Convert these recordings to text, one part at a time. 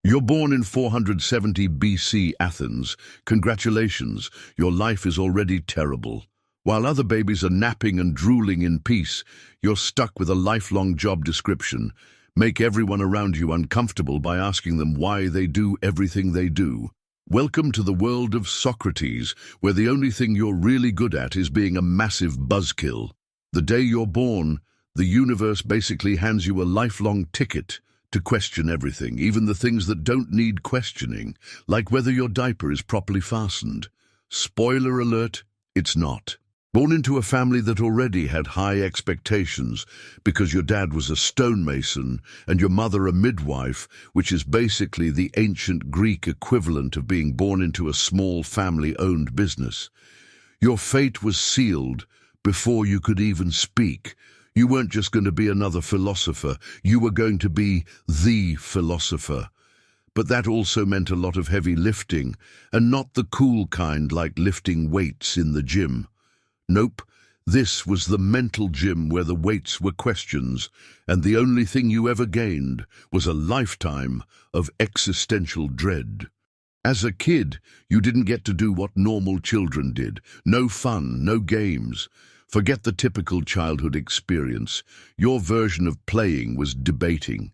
You're born in 470 BC Athens. Congratulations, your life is already terrible. While other babies are napping and drooling in peace, you're stuck with a lifelong job description. Make everyone around you uncomfortable by asking them why they do everything they do. Welcome to the world of Socrates, where the only thing you're really good at is being a massive buzzkill. The day you're born, the universe basically hands you a lifelong ticket to question everything, even the things that don't need questioning, like whether your diaper is properly fastened. Spoiler alert, it's not. Born into a family that already had high expectations because your dad was a stonemason and your mother a midwife, which is basically the ancient Greek equivalent of being born into a small family-owned business. Your fate was sealed before you could even speak. You weren't just going to be another philosopher, you were going to be the philosopher. But that also meant a lot of heavy lifting, and not the cool kind like lifting weights in the gym. Nope, this was the mental gym where the weights were questions, and the only thing you ever gained was a lifetime of existential dread. As a kid, you didn't get to do what normal children did. No fun, no games. Forget the typical childhood experience. Your version of playing was debating.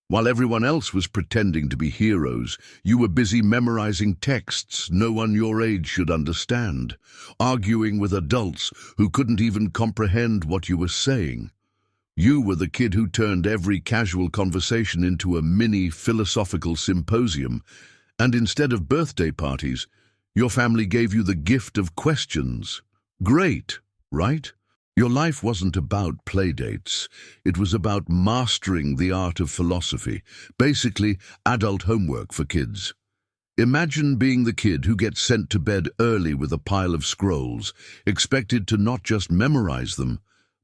While everyone else was pretending to be heroes, you were busy memorizing texts no one your age should understand, arguing with adults who couldn't even comprehend what you were saying. You were the kid who turned every casual conversation into a mini philosophical symposium, and instead of birthday parties, your family gave you the gift of questions. Great, right? Your life wasn't about playdates. It was about mastering the art of philosophy, basically adult homework for kids. Imagine being the kid who gets sent to bed early with a pile of scrolls, expected to not just memorize them,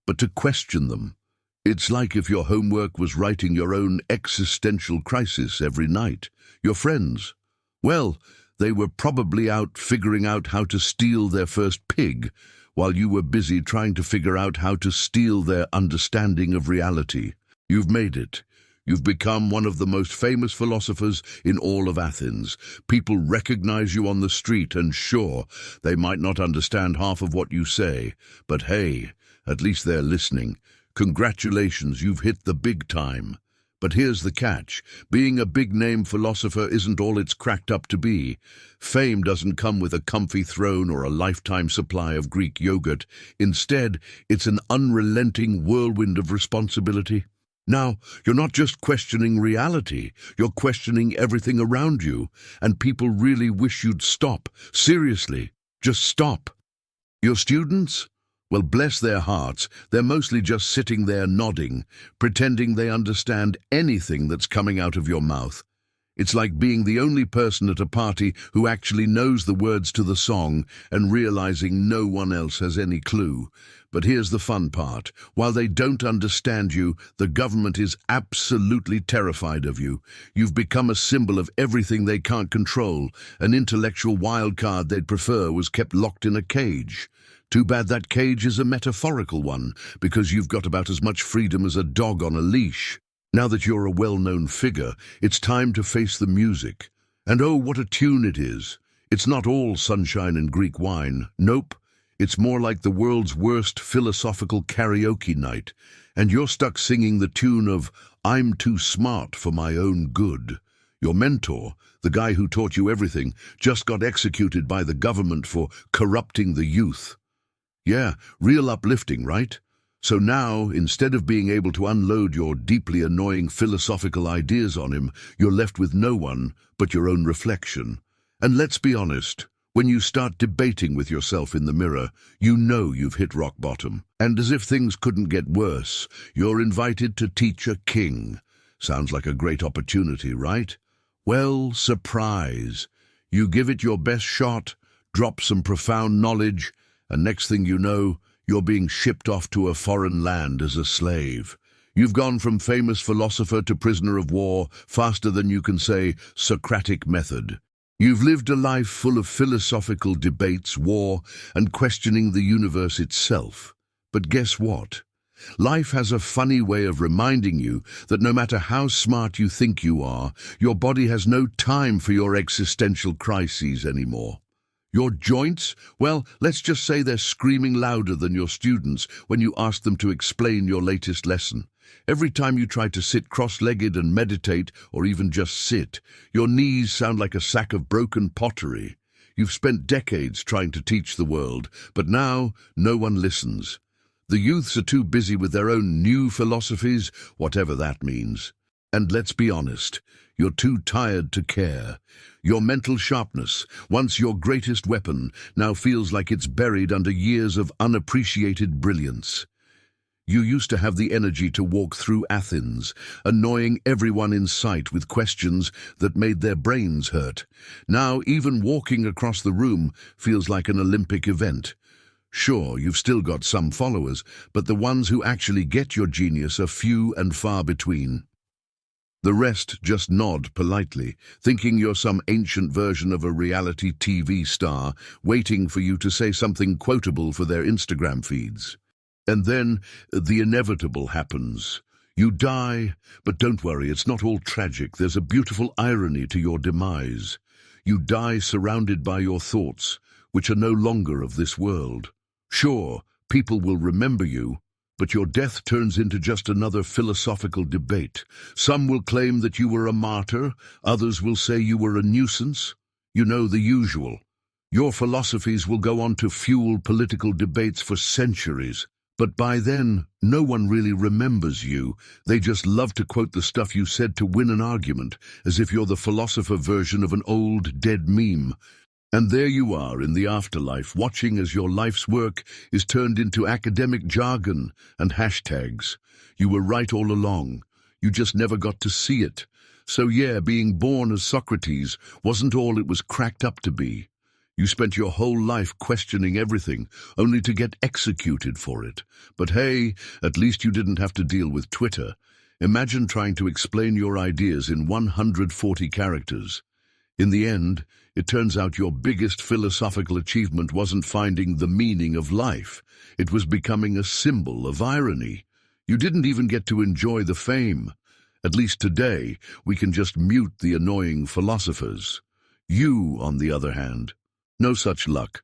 but to question them. It's like if your homework was writing your own existential crisis every night. Your friends, well, they were probably out figuring out how to steal their first pig, while you were busy trying to figure out how to steal their understanding of reality. You've made it. You've become one of the most famous philosophers in all of Athens. People recognize you on the street, and sure, they might not understand half of what you say, but hey, at least they're listening. Congratulations, you've hit the big time. But here's the catch. Being a big-name philosopher isn't all it's cracked up to be. Fame doesn't come with a comfy throne or a lifetime supply of Greek yogurt. Instead, it's an unrelenting whirlwind of responsibility. Now, you're not just questioning reality, you're questioning everything around you, and people really wish you'd stop. Seriously, just stop. Your students? Well, bless their hearts, they're mostly just sitting there nodding, pretending they understand anything that's coming out of your mouth. It's like being the only person at a party who actually knows the words to the song and realizing no one else has any clue. But here's the fun part. While they don't understand you, the government is absolutely terrified of you. You've become a symbol of everything they can't control. An intellectual wild card they'd prefer was kept locked in a cage. Too bad that cage is a metaphorical one, because you've got about as much freedom as a dog on a leash. Now that you're a well-known figure, it's time to face the music. And oh, what a tune it is. It's not all sunshine and Greek wine. Nope. It's more like the world's worst philosophical karaoke night, and you're stuck singing the tune of "I'm Too Smart for My Own Good." Your mentor, the guy who taught you everything, just got executed by the government for corrupting the youth. Yeah, real uplifting, right? So now, instead of being able to unload your deeply annoying philosophical ideas on him, you're left with no one but your own reflection. And let's be honest, when you start debating with yourself in the mirror, you know you've hit rock bottom. And as if things couldn't get worse, you're invited to teach a king. Sounds like a great opportunity, right? Well, surprise. You give it your best shot, drop some profound knowledge, and next thing you know, you're being shipped off to a foreign land as a slave. You've gone from famous philosopher to prisoner of war faster than you can say Socratic method. You've lived a life full of philosophical debates, war, and questioning the universe itself. But guess what? Life has a funny way of reminding you that no matter how smart you think you are, your body has no time for your existential crises anymore. Your joints? Well, let's just say they're screaming louder than your students when you ask them to explain your latest lesson. Every time you try to sit cross-legged and meditate, or even just sit, your knees sound like a sack of broken pottery. You've spent decades trying to teach the world, but now no one listens. The youths are too busy with their own new philosophies, whatever that means. And let's be honest, you're too tired to care. Your mental sharpness, once your greatest weapon, now feels like it's buried under years of unappreciated brilliance. You used to have the energy to walk through Athens, annoying everyone in sight with questions that made their brains hurt. Now, even walking across the room feels like an Olympic event. Sure, you've still got some followers, but the ones who actually get your genius are few and far between. The rest just nod politely, thinking you're some ancient version of a reality TV star, waiting for you to say something quotable for their Instagram feeds. And then the inevitable happens. You die, but don't worry, it's not all tragic. There's a beautiful irony to your demise. You die surrounded by your thoughts, which are no longer of this world. Sure, people will remember you, but your death turns into just another philosophical debate. Some will claim that you were a martyr, others will say you were a nuisance. You know, the usual. Your philosophies will go on to fuel political debates for centuries. But by then, no one really remembers you. They just love to quote the stuff you said to win an argument, as if you're the philosopher version of an old, dead meme. And there you are in the afterlife, watching as your life's work is turned into academic jargon and hashtags. You were right all along. You just never got to see it. So yeah, being born as Socrates wasn't all it was cracked up to be. You spent your whole life questioning everything, only to get executed for it. But hey, at least you didn't have to deal with Twitter. Imagine trying to explain your ideas in 140 characters. In the end, it turns out your biggest philosophical achievement wasn't finding the meaning of life. It was becoming a symbol of irony. You didn't even get to enjoy the fame. At least today, we can just mute the annoying philosophers. You, on the other hand, no such luck.